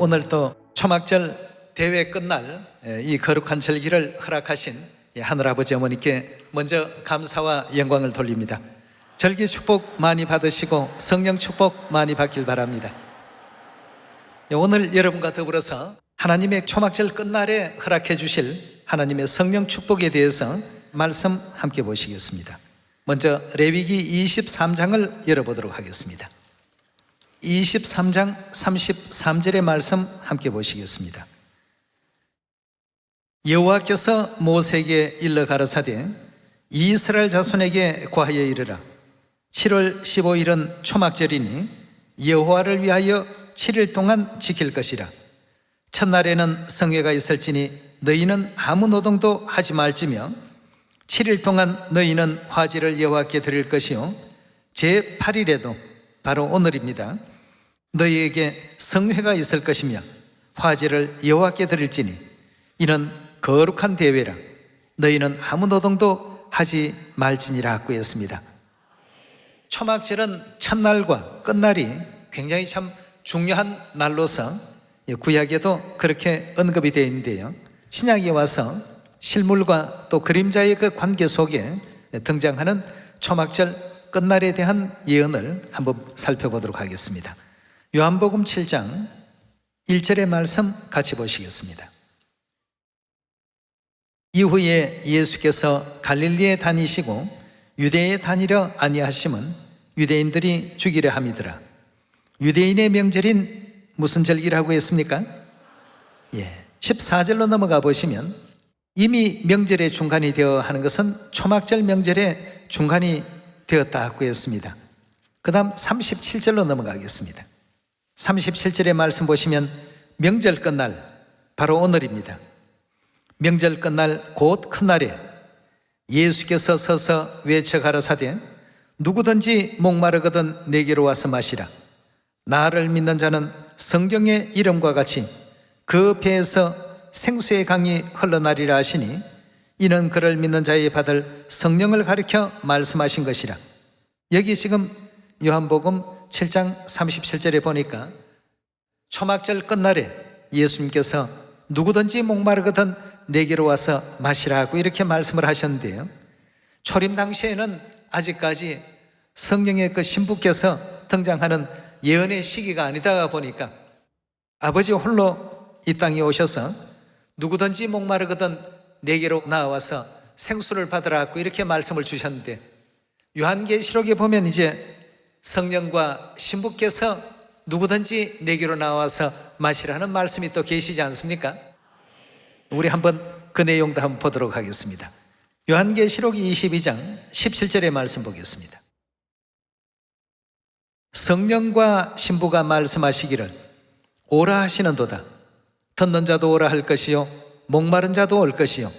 오늘 또 초막절 대회 끝날 이 거룩한 절기를 허락하신 하늘아버지 어머니께 먼저 감사와 영광을 돌립니다. 절기 축복 많이 받으시고 성령 축복 많이 받길 바랍니다. 오늘 여러분과 더불어서 하나님의 초막절 끝날에 허락해 주실 하나님의 성령 축복에 대해서 말씀 함께 보시겠습니다. 먼저 레위기 23장을 열어보도록 하겠습니다. 23장 33절의 말씀 함께 보시겠습니다. 여호와께서 모세에게 일러 가라사대 이스라엘 자손에게 고하여 이르라. 7월 15일은 초막절이니 여호와를 위하여 7일 동안 지킬 것이라. 첫날에는 성회가 있을지니 너희는 아무 노동도 하지 말지며 7일 동안 너희는 화제를 여호와께 드릴 것이요 제8일에도 바로 오늘입니다. 너희에게 성회가 있을 것이며 화제를 여호와께 드릴지니 이는 거룩한 대회라. 너희는 아무 노동도 하지 말지니라 하였습니다. 초막절은 첫날과 끝날이 굉장히 참 중요한 날로서 구약에도 그렇게 언급이 되어 있는데요, 신약에 와서 실물과 또 그림자의 그 관계 속에 등장하는 초막절 끝날에 대한 예언을 한번 살펴보도록 하겠습니다. 요한복음 7장 1절의 말씀 같이 보시겠습니다. 이후에 예수께서 갈릴리에 다니시고 유대에 다니려 아니하심은 유대인들이 죽이려 함이더라. 유대인의 명절인 무슨 절기라고 했습니까? 14절로 넘어가 보시면 이미 명절의 중간이 되어 하는 것은 초막절 명절의 중간이 되었다 하고 했습니다. 그 다음 37절로 넘어가겠습니다. 37절의 말씀 보시면 명절 끝날, 바로 오늘입니다. 명절 끝날 곧 큰날에 예수께서 서서 외쳐 가라사대 누구든지 목마르거든 내게로 와서 마시라. 나를 믿는 자는 성경의 이름과 같이 그 배에서 생수의 강이 흘러나리라 하시니 이는 그를 믿는 자의 받을 성령을 가리켜 말씀하신 것이라. 여기 지금 요한복음 7장 37절에 보니까 초막절 끝날에 예수님께서 누구든지 목마르거든 내게로 와서 마시라고 이렇게 말씀을 하셨는데요, 초림 당시에는 아직까지 성령의 그 신부께서 등장하는 예언의 시기가 아니다가 보니까 아버지 홀로 이 땅에 오셔서 누구든지 목마르거든 내게로 나와서 생수를 받으라고 이렇게 말씀을 주셨는데, 요한계시록에 보면 이제 성령과 신부께서 누구든지 내게로 나와서 마시라는 말씀이 또 계시지 않습니까? 우리 한번 그 내용도 한번 보도록 하겠습니다. 요한계시록 22장 17절의 말씀 보겠습니다. 성령과 신부가 말씀하시기를 오라 하시는도다. 듣는 자도 오라 할 것이요 목마른 자도 올 것이요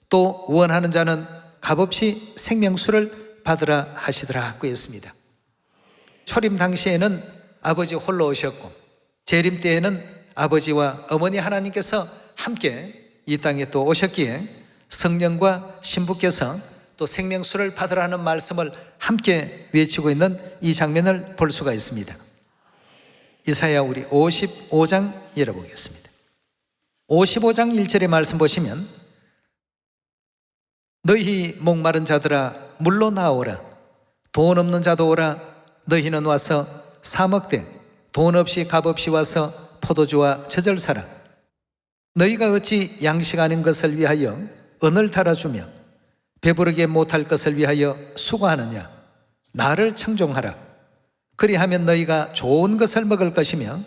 또 원하는 자는 값없이 생명수를 받으라 하시더라 하고 했습니다. 초림 당시에는 아버지 홀로 오셨고 재림 때에는 아버지와 어머니 하나님께서 함께 이 땅에 또 오셨기에 성령과 신부께서 또 생명수를 받으라는 말씀을 함께 외치고 있는 이 장면을 볼 수가 있습니다. 이사야 우리 55장 열어보겠습니다. 55장 1절의 말씀 보시면 너희 목마른 자들아 물로 나오라. 돈 없는 자도 오라. 너희는 와서 사 먹되 돈 없이 값없이 와서 포도주와 젖을 사라. 너희가 어찌 양식 아닌 것을 위하여 은을 달아주며 배부르게 못할 것을 위하여 수고하느냐. 나를 청종하라. 그리하면 너희가 좋은 것을 먹을 것이며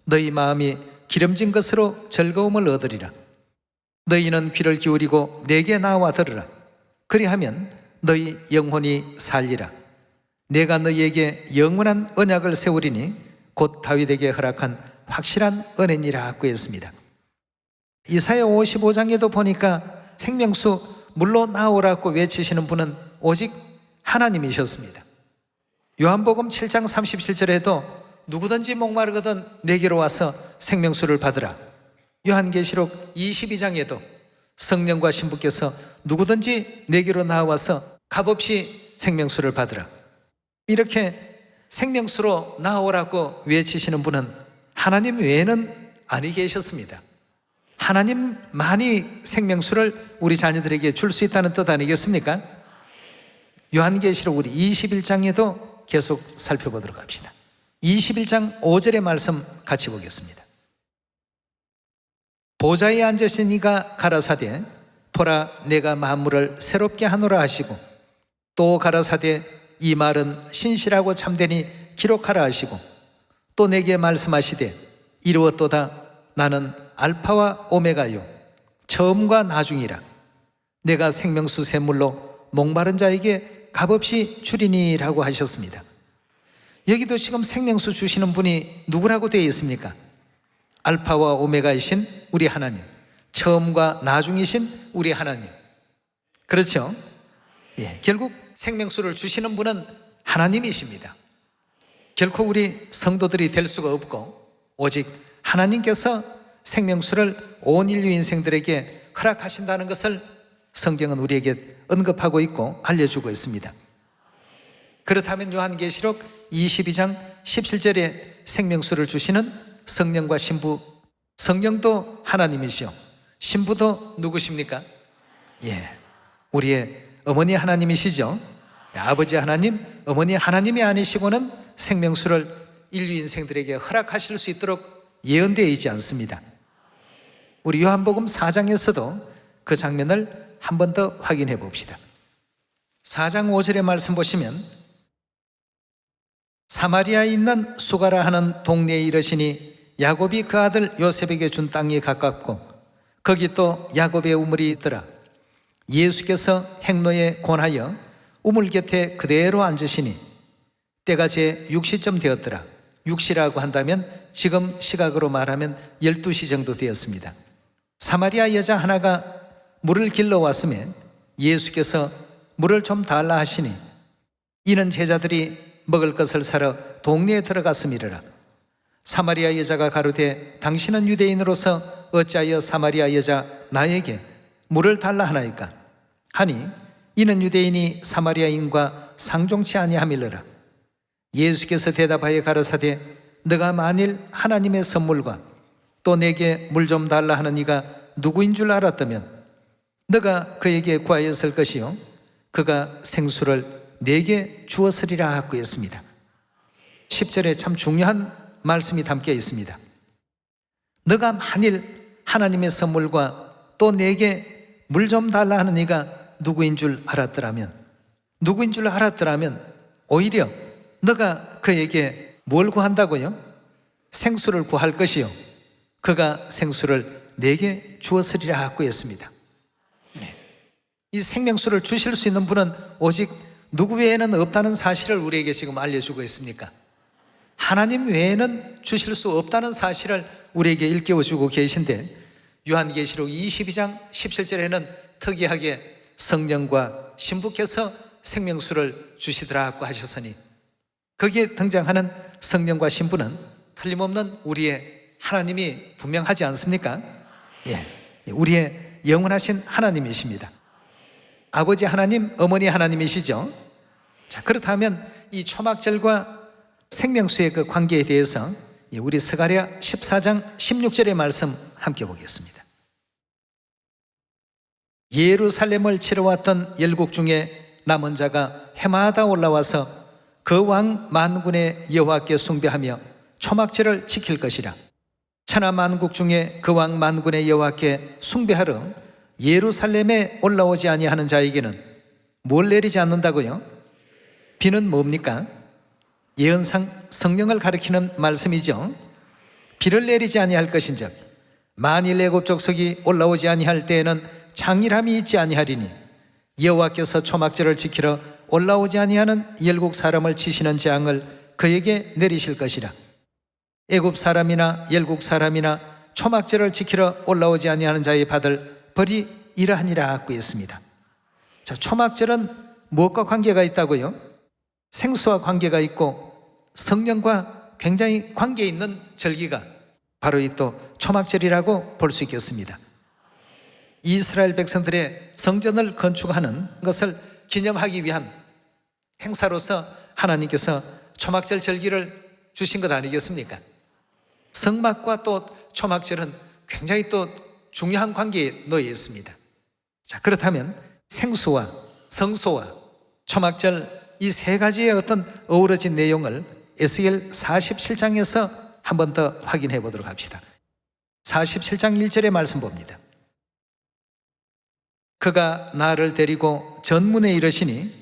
너희 마음이 기름진 것으로 즐거움을 얻으리라. 너희는 귀를 기울이고 내게 나와 들으라. 그리하면 너희 영혼이 살리라. 내가 너희에게 영원한 언약을 세우리니 곧 다윗에게 허락한 확실한 은혜니라 하고 했습니다. 이사야 55장에도 보니까 생명수 물로 나오라고 외치시는 분은 오직 하나님이셨습니다. 요한복음 7장 37절에도 누구든지 목마르거든 내게로 와서 생명수를 받으라. 요한계시록 22장에도 성령과 신부께서 누구든지 내게로 나와서 값없이 생명수를 받으라. 이렇게 생명수로 나오라고 외치시는 분은 하나님 외에는 아니 계셨습니다. 하나님만이 생명수를 우리 자녀들에게 줄 수 있다는 뜻 아니겠습니까? 요한계시록 우리 21장에도 계속 살펴보도록 합시다. 21장 5절의 말씀 같이 보겠습니다. 보좌에 앉으신 이가 가라사대 보라 내가 만물을 새롭게 하노라 하시고 또 가라사대 이 말은 신실하고 참되니 기록하라 하시고 또 내게 말씀하시되 이루었도다 나는 알파와 오메가요 처음과 나중이라 내가 생명수 샘물로 목마른 자에게 값없이 주리니라고 하셨습니다. 여기도 지금 생명수 주시는 분이 누구라고 되어 있습니까? 알파와 오메가이신 우리 하나님, 처음과 나중이신 우리 하나님. 그렇죠? 예, 결국 생명수를 주시는 분은 하나님이십니다. 결코 우리 성도들이 될 수가 없고 오직 하나님께서 생명수를 온 인류 인생들에게 허락하신다는 것을 성경은 우리에게 언급하고 있고 알려주고 있습니다. 그렇다면 요한계시록 22장 17절에 생명수를 주시는 성령과 신부, 성령도 하나님이시요 신부도 누구십니까? 예, 우리의 어머니 하나님이시죠. 아버지 하나님, 어머니 하나님이 아니시고는 생명수를 인류 인생들에게 허락하실 수 있도록 예언되어 있지 않습니다. 우리 요한복음 4장에서도 그 장면을 한 번 더 확인해 봅시다. 4장 5절의 말씀 보시면 사마리아에 있는 수가라 하는 동네에 이르시니 야곱이 그 아들 요셉에게 준 땅이 가깝고 거기 또 야곱의 우물이 있더라. 예수께서 행로에 권하여 우물 곁에 그대로 앉으시니 때가 제 6시쯤 되었더라. 6시라고 한다면 지금 시각으로 말하면 12시 정도 되었습니다. 사마리아 여자 하나가 물을 길러 왔음에 예수께서 물을 좀 달라 하시니 이는 제자들이 먹을 것을 사러 동네에 들어갔음이라. 사마리아 여자가 가로되 당신은 유대인으로서 어찌하여 사마리아 여자 나에게 물을 달라 하나이까 하니 이는 유대인이 사마리아인과 상종치 아니함이러라. 예수께서 대답하여 가라사대 너가 만일 하나님의 선물과 또 내게 물 좀 달라 하는 이가 누구인 줄 알았다면 너가 그에게 구하였을 것이요 그가 생수를 내게 주었으리라 하고 했습니다. 10절에 참 중요한 말씀이 담겨 있습니다. 너가 만일 하나님의 선물과 또 내게 물 좀 달라 하는 이가 누구인 줄 알았더라면 오히려 너가 그에게 뭘 구한다고요? 생수를 구할 것이요 그가 생수를 내게 주었으리라 하고 했습니다. 이 생명수를 주실 수 있는 분은 오직 누구 외에는 없다는 사실을 우리에게 지금 알려주고 있습니까? 하나님 외에는 주실 수 없다는 사실을 우리에게 일깨워주고 계신데 요한계시록 22장 17절에는 특이하게 성령과 신부께서 생명수를 주시더라고 하셨으니 거기에 등장하는 성령과 신부는 틀림없는 우리의 하나님이 분명하지 않습니까? 예, 우리의 영원하신 하나님이십니다. 아버지 하나님, 어머니 하나님이시죠. 자, 그렇다면 이 초막절과 생명수의 그 관계에 대해서 우리 스가랴 14장 16절의 말씀 함께 보겠습니다. 예루살렘을 치러 왔던 열국 중에 남은 자가 해마다 올라와서 그 왕 만군의 여호와께 숭배하며 초막절을 지킬 것이라. 천하 만국 중에 그 왕 만군의 여호와께 숭배하러 예루살렘에 올라오지 아니하는 자에게는 뭘 내리지 않는다고요? 비는 뭡니까? 예언상 성령을 가리키는 말씀이죠. 비를 내리지 아니할 것인즉 만일 애굽 족속이 올라오지 아니할 때에는 장일함이 있지 아니하리니 여호와께서 초막절을 지키러 올라오지 아니하는 열국 사람을 치시는 재앙을 그에게 내리실 것이라. 애굽 사람이나 열국 사람이나 초막절을 지키러 올라오지 아니하는 자의 받을 벌이 이러하니라 하고 있습니다. 자, 초막절은 무엇과 관계가 있다고요? 생수와 관계가 있고 성령과 굉장히 관계 있는 절기가 바로 이 또 초막절이라고 볼 수 있겠습니다. 이스라엘 백성들의 성전을 건축하는 것을 기념하기 위한 행사로서 하나님께서 초막절 절기를 주신 것 아니겠습니까? 성막과 또 초막절은 굉장히 또 중요한 관계에 놓여 있습니다. 자, 그렇다면 생수와 성소와 초막절 이 세 가지의 어떤 어우러진 내용을 에스겔 47장에서 한 번 더 확인해 보도록 합시다. 47장 1절의 말씀 봅니다. 그가 나를 데리고 전문에 이르시니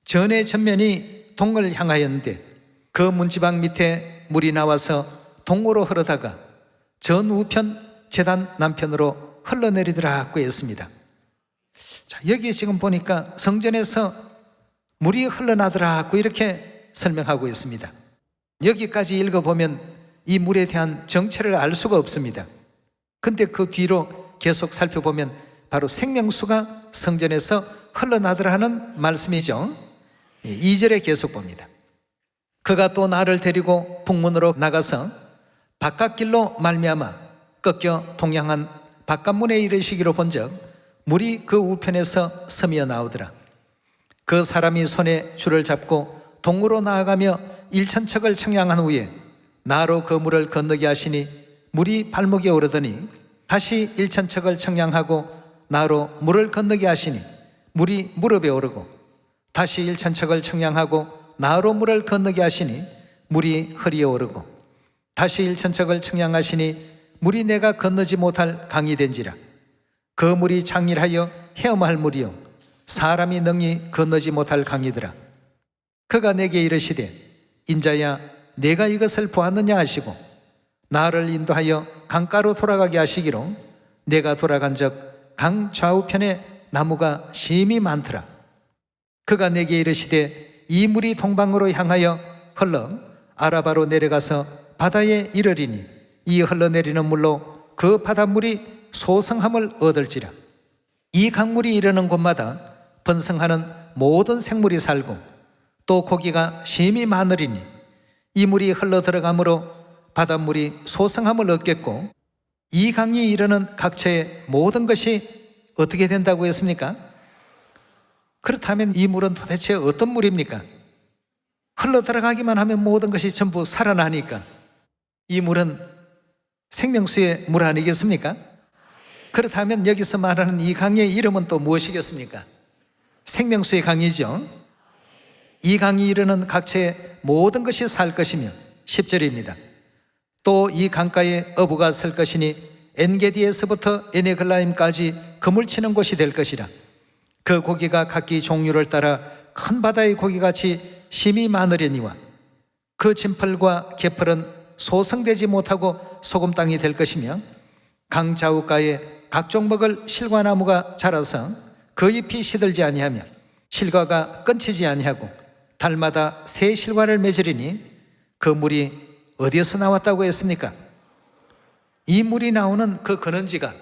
전의 전면이 동을 향하였는데 그 문지방 밑에 물이 나와서 동으로 흐르다가 전 우편 제단 남편으로 흘러내리더라고 했습니다. 자, 여기 지금 보니까 성전에서 물이 흘러나더라고 이렇게 설명하고 있습니다. 여기까지 읽어보면 이 물에 대한 정체를 알 수가 없습니다. 근데 그 뒤로 계속 살펴보면 바로 생명수가 성전에서 흘러나더라 하는 말씀이죠. 2절에 계속 봅니다. 그가 또 나를 데리고 북문으로 나가서 바깥길로 말미암아 꺾여 동양한 바깥문에 이르시기로 본즉 물이 그 우편에서 서미어 나오더라. 그 사람이 손에 줄을 잡고 동으로 나아가며 일천척을 청량한 후에 나로 그 물을 건너게 하시니 물이 발목에 오르더니 다시 일천척을 청량하고 나로 물을 건너게 하시니 물이 무릎에 오르고 다시 일천척을 청량하고 나로 물을 건너게 하시니 물이 허리에 오르고 다시 일천척을 청량하시니 물이 내가 건너지 못할 강이 된지라. 그 물이 장일하여 헤엄할 물이요 사람이 능히 건너지 못할 강이더라. 그가 내게 이르시되 인자야 내가 이것을 보았느냐 하시고 나를 인도하여 강가로 돌아가게 하시기로 내가 돌아간 적 강 좌우편에 나무가 심히 많더라. 그가 내게 이르시되 이 물이 동방으로 향하여 흘러 아라바로 내려가서 바다에 이르리니 이 흘러내리는 물로 그 바닷물이 소성함을 얻을지라. 이 강물이 이르는 곳마다 번성하는 모든 생물이 살고 또 고기가 심히 많으리니 이 물이 흘러 들어가므로 바닷물이 소성함을 얻겠고 이 강이 이르는 각처의 모든 것이 어떻게 된다고 했습니까? 그렇다면 이 물은 도대체 어떤 물입니까? 흘러 들어가기만 하면 모든 것이 전부 살아나니까 이 물은 생명수의 물 아니겠습니까? 그렇다면 여기서 말하는 이 강의 이름은 또 무엇이겠습니까? 생명수의 강이죠. 이 강이 이르는 각처의 모든 것이 살 것이며 10절입니다. 또 이 강가에 어부가 설 것이니 엔게디에서부터 에네글라임까지 그물 치는 곳이 될 것이라. 그 고기가 각기 종류를 따라 큰 바다의 고기같이 심히 많으려니와 그 진펄과 개펄은 소성되지 못하고 소금 땅이 될 것이며 강 좌우가에 각종 먹을 실과나무가 자라서 그 잎이 시들지 아니하며 실과가 끊치지 아니하고 달마다 새 실과를 맺으리니 그 물이 어디에서 나왔다고 했습니까? 이 물이 나오는 그 근원지가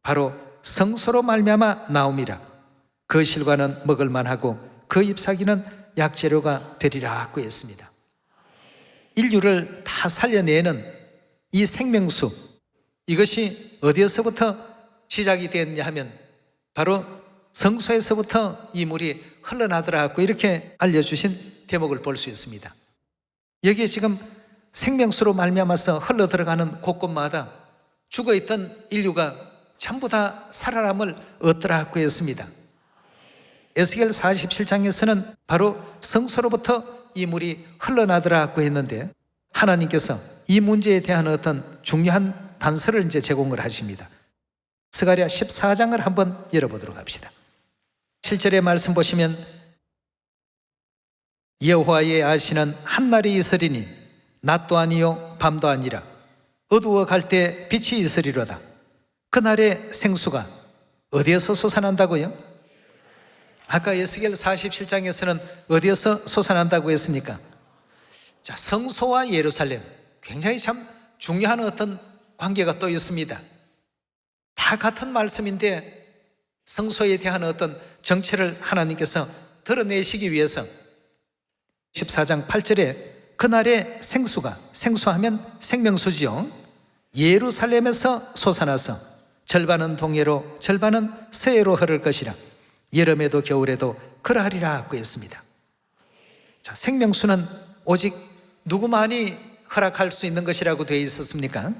바로 성소로 말미암아 나옴이라. 그 실과는 먹을 만하고 그 잎사귀는 약재료가 되리라고 했습니다. 인류를 다 살려내는 이 생명수, 이것이 어디에서부터 시작이 됐냐 하면 바로 성소에서부터 이 물이 흘러나더라고 이렇게 알려주신 대목을 볼 수 있습니다. 여기에 지금 생명수로 말미암아서 흘러 들어가는 곳곳마다 죽어있던 인류가 전부 다 살아남을 얻더라고 했습니다. 에스겔 47장에서는 바로 성소로부터 이 물이 흘러나더라고 했는데 하나님께서 이 문제에 대한 어떤 중요한 단서를 이제 제공을 하십니다. 스가랴 14장을 한번 열어보도록 합시다. 7절의 말씀 보시면 여호와의 아시는 한날이 있으리니 낮도 아니요 밤도 아니라 어두워 갈 때 빛이 있으리로다. 그날의 생수가 어디에서 솟아난다고요? 아까 에스겔 47장에서는 어디에서 솟아난다고 했습니까? 자, 성소와 예루살렘, 굉장히 참 중요한 어떤 관계가 또 있습니다. 다 같은 말씀인데 성소에 대한 어떤 정체를 하나님께서 드러내시기 위해서 14장 8절에 그날의 생수가, 생수하면 생명수지요, 예루살렘에서 솟아나서 절반은 동해로 절반은 서해로 흐를 것이라. 여름에도 겨울에도 그러하리라고 했습니다. 자, 생명수는 오직 누구만이 허락할 수 있는 것이라고 되어 있었습니까?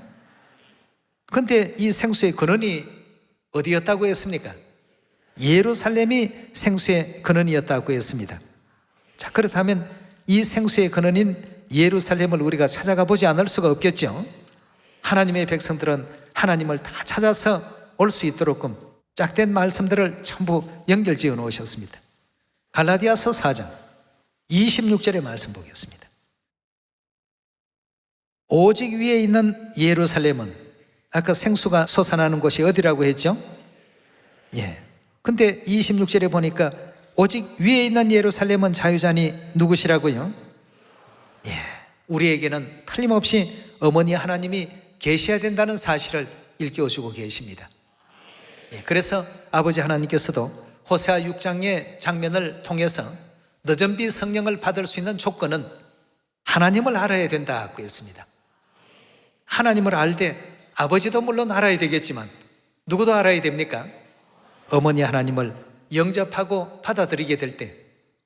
그런데 이 생수의 근원이 어디였다고 했습니까? 예루살렘이 생수의 근원이었다고 했습니다. 자, 그렇다면 이 생수의 근원인 예루살렘을 우리가 찾아가 보지 않을 수가 없겠죠. 하나님의 백성들은 하나님을 다 찾아서 올 수 있도록끔 짝된 말씀들을 전부 연결지어 놓으셨습니다. 갈라디아서 4장 26절의 말씀 보겠습니다. 오직 위에 있는 예루살렘은, 아까 생수가 솟아나는 곳이 어디라고 했죠? 예. 근데 26절에 보니까 오직 위에 있는 예루살렘은 자유자니 누구시라고요? 예. 우리에게는 틀림없이 어머니 하나님이 계셔야 된다는 사실을 일깨워주고 계십니다. 예. 그래서 아버지 하나님께서도 호세아 6장의 장면을 통해서 너전비 성령을 받을 수 있는 조건은 하나님을 알아야 된다고 했습니다. 하나님을 알되 아버지도 물론 알아야 되겠지만 누구도 알아야 됩니까? 어머니 하나님을 영접하고 받아들이게 될 때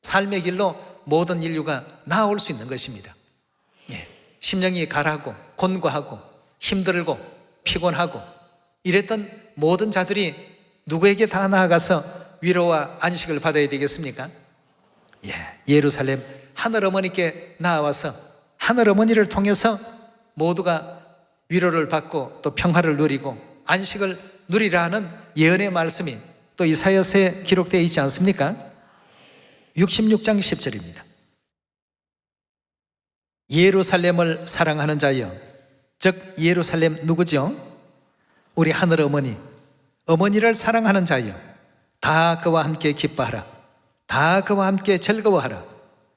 삶의 길로 모든 인류가 나아올 수 있는 것입니다. 예. 심령이 가라고 곤고하고 힘들고 피곤하고 이랬던 모든 자들이 누구에게 다 나아가서 위로와 안식을 받아야 되겠습니까? 예. 예루살렘 하늘 어머니께 나아와서 하늘 어머니를 통해서 모두가 위로를 받고 또 평화를 누리고 안식을 누리라 하는 예언의 말씀이 또 이사야서에 기록되어 있지 않습니까? 66장 10절입니다. 예루살렘을 사랑하는 자여, 즉 예루살렘 누구죠? 우리 하늘 어머니, 어머니를 사랑하는 자여, 다 그와 함께 기뻐하라. 다 그와 함께 즐거워하라.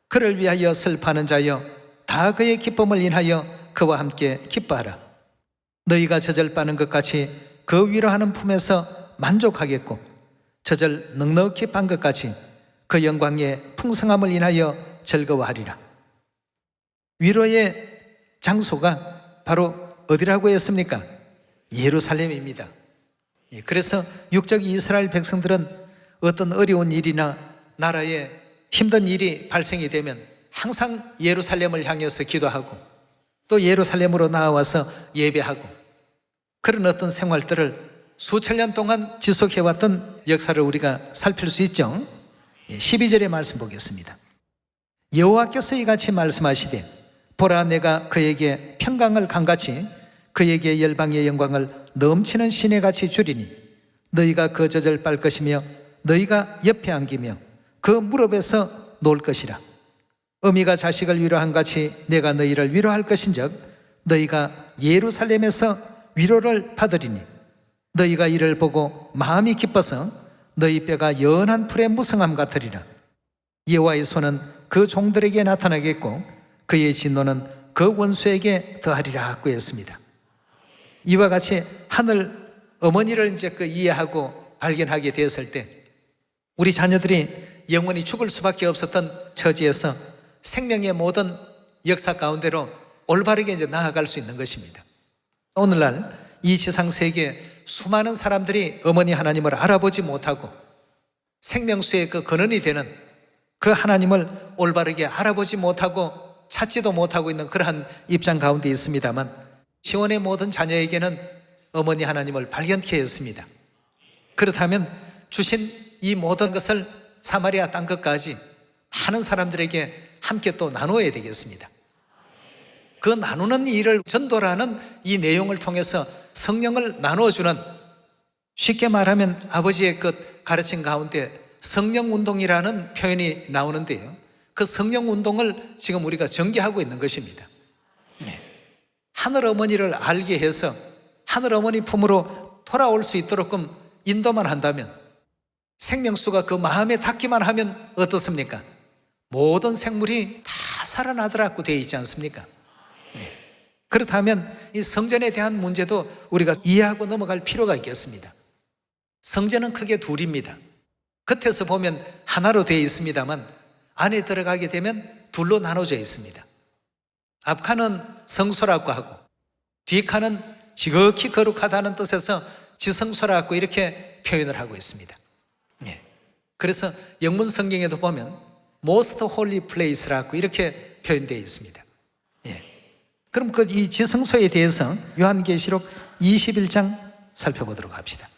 그를 위하여 슬퍼하는 자여, 다 그의 기쁨을 인하여 그와 함께 기뻐하라. 너희가 저절빠는 것 같이 그 위로하는 품에서 만족하겠고 저절 넉넉히 빤 것 같이 그 영광의 풍성함을 인하여 즐거워하리라. 위로의 장소가 바로 어디라고 했습니까? 예루살렘입니다. 그래서 육적 이스라엘 백성들은 어떤 어려운 일이나 나라에 힘든 일이 발생이 되면 항상 예루살렘을 향해서 기도하고 또 예루살렘으로 나와서 예배하고 그런 어떤 생활들을 수천 년 동안 지속해왔던 역사를 우리가 살필 수 있죠. 12절의 말씀 보겠습니다. 여호와께서 이같이 말씀하시되 보라 내가 그에게 평강을 강같이 그에게 열방의 영광을 넘치는 시내같이 주리니 너희가 그 젖을 빨 것이며 너희가 옆에 안기며 그 무릎에서 놓을 것이라. 어미가 자식을 위로한 같이 내가 너희를 위로할 것인즉 너희가 예루살렘에서 위로를 받으리니 너희가 이를 보고 마음이 기뻐서 너희 뼈가 연한 풀의 무성함 같으리라. 여호와의 손은 그 종들에게 나타나겠고 그의 진노는 그 원수에게 더하리라 하고 했습니다. 이와 같이 하늘 어머니를 이제 이해하고 발견하게 되었을 때 우리 자녀들이 영원히 죽을 수밖에 없었던 처지에서 생명의 모든 역사 가운데로 올바르게 이제 나아갈 수 있는 것입니다. 오늘날 이 지상 세계에 수많은 사람들이 어머니 하나님을 알아보지 못하고 생명수의 그 근원이 되는 그 하나님을 올바르게 알아보지 못하고 찾지도 못하고 있는 그러한 입장 가운데 있습니다만 시온의 모든 자녀에게는 어머니 하나님을 발견케 했습니다. 그렇다면 주신 이 모든 것을 사마리아 땅 끝까지 많은 사람들에게 함께 또 나누어야 되겠습니다. 그 나누는 일을 전도라는 이 내용을 통해서 성령을 나누어주는, 쉽게 말하면 아버지의 그 가르침 가운데 성령운동이라는 표현이 나오는데요, 그 성령운동을 지금 우리가 전개하고 있는 것입니다. 하늘 어머니를 알게 해서 하늘 어머니 품으로 돌아올 수 있도록끔 인도만 한다면, 생명수가 그 마음에 닿기만 하면 어떻습니까? 모든 생물이 다 살아나더라고 되어 있지 않습니까? 그렇다면 이 성전에 대한 문제도 우리가 이해하고 넘어갈 필요가 있겠습니다. 성전은 크게 둘입니다. 겉에서 보면 하나로 되어 있습니다만 안에 들어가게 되면 둘로 나눠져 있습니다. 앞칸은 성소라고 하고 뒷칸은 지극히 거룩하다는 뜻에서 지성소라고 이렇게 표현을 하고 있습니다. 그래서 영문 성경에도 보면 Most Holy Place라고 이렇게 표현되어 있습니다. 그럼 그 이 지성소에 대해서 요한계시록 21장 살펴보도록 합시다.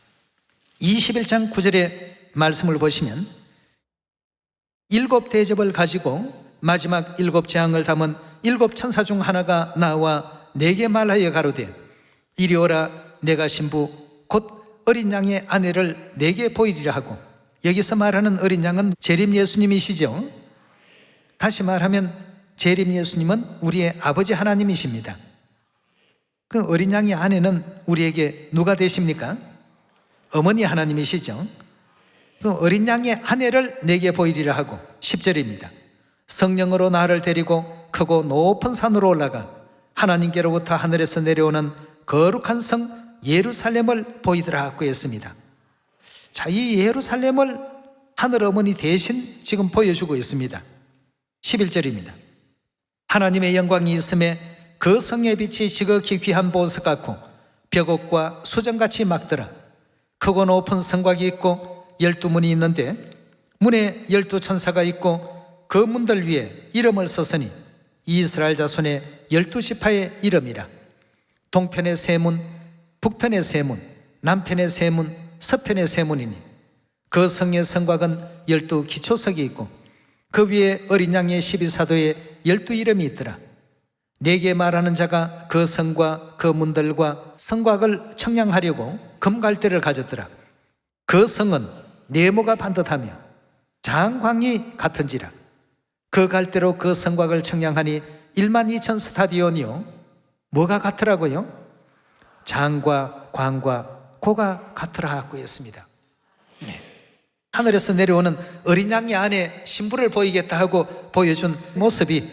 21장 9절의 말씀을 보시면 7 대접을 가지고 마지막 7 재앙을 담은 7 천사 중 하나가 나와 내게 말하여 가로되 이리 오라. 내가 신부 곧 어린 양의 아내를 내게 보이리라 하고, 여기서 말하는 어린 양은 재림 예수님이시죠. 다시 말하면 재림 예수님은 우리의 아버지 하나님이십니다. 그 어린 양의 아내는 우리에게 누가 되십니까? 어머니 하나님이시죠. 그 어린 양의 아내를 내게 보이리라 하고, 10절입니다. 성령으로 나를 데리고 크고 높은 산으로 올라가 하나님께로부터 하늘에서 내려오는 거룩한 성 예루살렘을 보이더라 하고 했습니다. 자, 이 예루살렘을 하늘 어머니 대신 지금 보여주고 있습니다. 11절입니다. 하나님의 영광이 있음에 그 성의 빛이 지극히 귀한 보석 같고 벽옥과 수정같이 막더라. 크고 높은 성곽이 있고 12문이 있는데 문에 12 천사가 있고 그 문들 위에 이름을 썼으니 이스라엘 자손의 12지파의 이름이라. 동편의 세 문, 북편의 세 문, 남편의 세 문, 서편의 세 문이니 그 성의 성곽은 12 기초석이 있고 그 위에 어린 양의 12사도의 12 이름이 있더라. 내게 말하는 자가 그 성과 그 문들과 성곽을 청량하려고 금갈대를 가졌더라. 그 성은 네모가 반듯하며 장광이 같은지라. 그 갈대로 그 성곽을 청량하니 12,000 스타디온이요. 뭐가 같으라고요? 장과 광과 고가 같으라 하고 했습니다. 네. 하늘에서 내려오는 어린 양의 안에 신부를 보이겠다 하고 보여준 모습이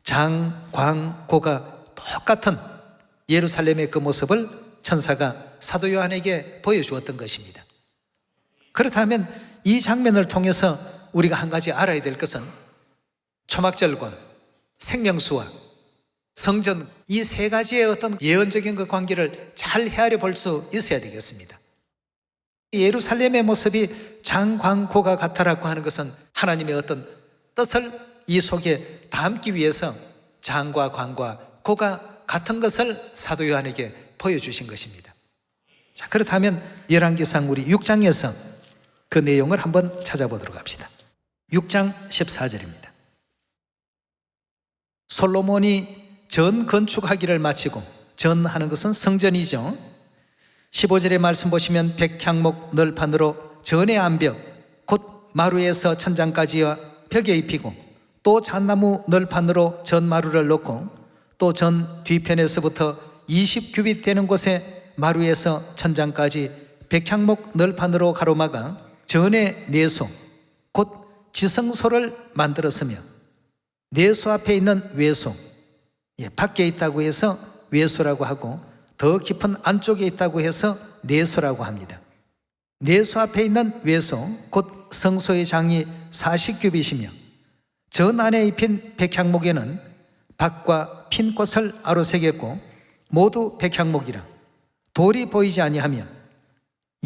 장, 광, 고가 똑같은 예루살렘의 그 모습을 천사가 사도 요한에게 보여주었던 것입니다. 그렇다면 이 장면을 통해서 우리가 한 가지 알아야 될 것은 초막절과 생명수와 성전, 이 세 가지의 어떤 예언적인 그 관계를 잘 헤아려 볼 수 있어야 되겠습니다. 예루살렘의 모습이 장광고가 같다라고 하는 것은 하나님의 어떤 뜻을 이 속에 담기 위해서 장과 광과 고가 같은 것을 사도 요한에게 보여주신 것입니다. 자, 그렇다면 열왕기상 우리 6장에서 그 내용을 한번 찾아보도록 합시다. 6장 14절입니다. 솔로몬이 전 건축하기를 마치고, 전하는 것은 성전이죠. 15절의 말씀 보시면 백향목 널판으로 전의 암벽 곧 마루에서 천장까지와 벽에 입히고 또 잣나무 널판으로 전 마루를 놓고 또 전 뒤편에서부터 20규빗 되는 곳에 마루에서 천장까지 백향목 널판으로 가로막아 전의 내소 곧 지성소를 만들었으며 내소 앞에 있는 외소, 밖에 있다고 해서 외소라고 하고 더 깊은 안쪽에 있다고 해서 내소라고 합니다. 내소 앞에 있는 외소 곧 성소의 장이 40규빗이며 전 안에 입힌 백향목에는 박과 핀꽃을 아로새겼고 모두 백향목이라. 돌이 보이지 아니하며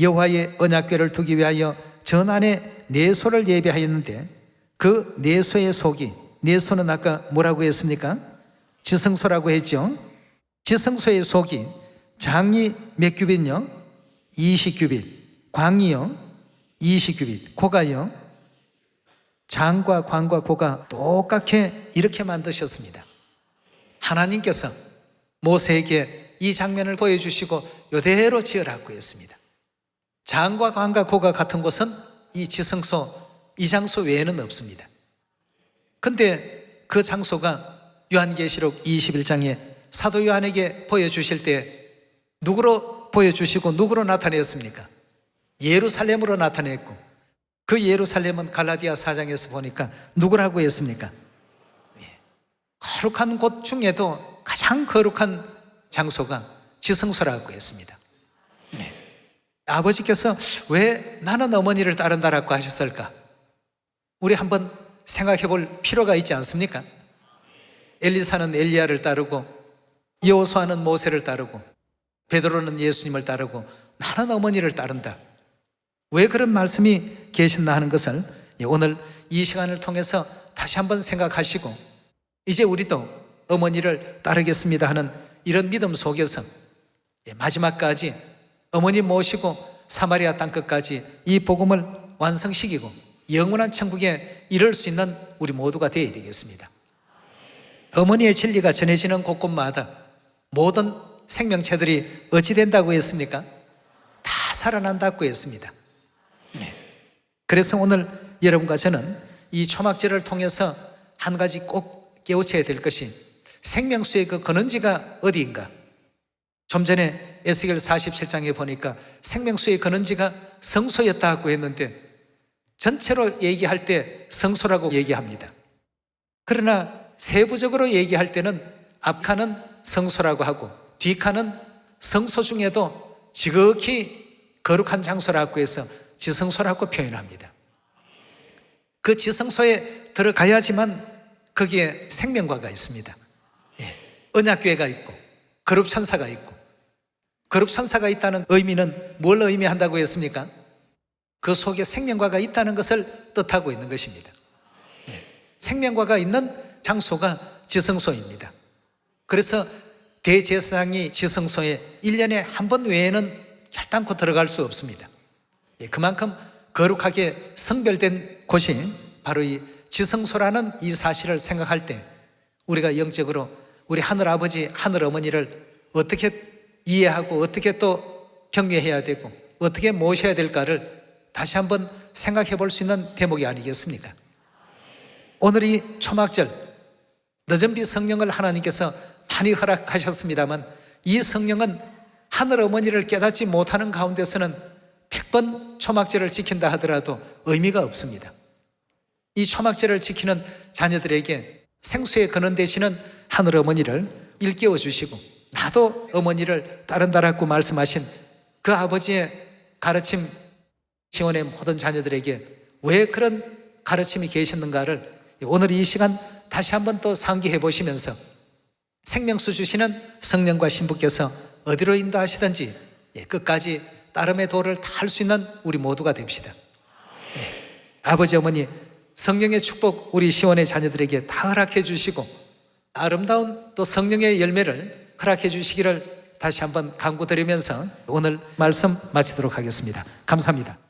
여호와의 언약궤를 두기 위하여 전 안에 내소를 예비하였는데 그 내소의 속이, 내소는 아까 뭐라고 했습니까? 지성소라고 했죠. 지성소의 속이 장이 몇 규빗요? 20규빗. 광이요? 20규빗. 고가요? 장과 광과 고가 똑같게 이렇게 만드셨습니다. 하나님께서 모세에게 이 장면을 보여주시고 이대로 지으라고 했습니다. 장과 광과 고가 같은 곳은 이 지성소, 이 장소 외에는 없습니다. 근데 그 장소가 요한계시록 21장에 사도 요한에게 보여주실 때 누구로 보여주시고 누구로 나타냈습니까? 예루살렘으로 나타냈고 그 예루살렘은 갈라디아 4장에서 보니까 누구라고 했습니까? 거룩한 곳 중에도 가장 거룩한 장소가 지성소라고 했습니다. 네. 아버지께서 왜 나는 어머니를 따른다라고 하셨을까? 우리 한번 생각해 볼 필요가 있지 않습니까? 엘리사는 엘리야를 따르고 여호수아는 모세를 따르고 베드로는 예수님을 따르고 나는 어머니를 따른다. 왜 그런 말씀이 계셨나 하는 것을 오늘 이 시간을 통해서 다시 한번 생각하시고 이제 우리도 어머니를 따르겠습니다 하는 이런 믿음 속에서 마지막까지 어머니 모시고 사마리아 땅끝까지 이 복음을 완성시키고 영원한 천국에 이를 수 있는 우리 모두가 되어야 되겠습니다. 어머니의 진리가 전해지는 곳곳마다 모든 생명체들이 어찌 된다고 했습니까? 다 살아난다고 했습니다. 그래서 오늘 여러분과 저는 이 초막절을 통해서 한 가지 꼭 깨우쳐야 될 것이 생명수의 그 근원지가 어디인가? 좀 전에 에스겔 47장에 보니까 생명수의 근원지가 성소였다고 했는데 전체로 얘기할 때 성소라고 얘기합니다. 그러나 세부적으로 얘기할 때는 앞칸은 성소라고 하고 뒷칸은 성소 중에도 지극히 거룩한 장소라고 해서 지성소라고 표현합니다. 그 지성소에 들어가야지만 거기에 생명과가 있습니다. 언약궤가 있고 거룩천사가 있고, 거룩천사가 있다는 의미는 뭘 의미한다고 했습니까? 그 속에 생명과가 있다는 것을 뜻하고 있는 것입니다. 생명과가 있는 장소가 지성소입니다. 그래서 대제사장이 지성소에 1년에 한 번 외에는 결단코 들어갈 수 없습니다. 그만큼 거룩하게 성별된 곳이 바로 이 지성소라는 이 사실을 생각할 때 우리가 영적으로 우리 하늘아버지, 하늘어머니를 어떻게 이해하고 어떻게 또 경외해야 되고 어떻게 모셔야 될까를 다시 한번 생각해 볼 수 있는 대목이 아니겠습니까? 오늘 이 초막절 늦은비 성령을 하나님께서 많이 허락하셨습니다만 이 성령은 하늘어머니를 깨닫지 못하는 가운데서는 100번 초막절을 지킨다 하더라도 의미가 없습니다. 이 초막절을 지키는 자녀들에게 생수의 근원 되시는 하늘어머니를 일깨워 주시고 나도 어머니를 따른다라고 말씀하신 그 아버지의 가르침, 시온의 모든 자녀들에게 왜 그런 가르침이 계셨는가를 오늘 이 시간 다시 한번 또 상기해 보시면서 생명수 주시는 성령과 신부께서 어디로 인도하시든지 끝까지 따름의 도를 다 할 수 있는 우리 모두가 됩시다. 아버지 어머니 성령의 축복 우리 시온의 자녀들에게 다 허락해 주시고 아름다운 또 성령의 열매를 허락해 주시기를 다시 한번 간구드리면서 오늘 말씀 마치도록 하겠습니다. 감사합니다.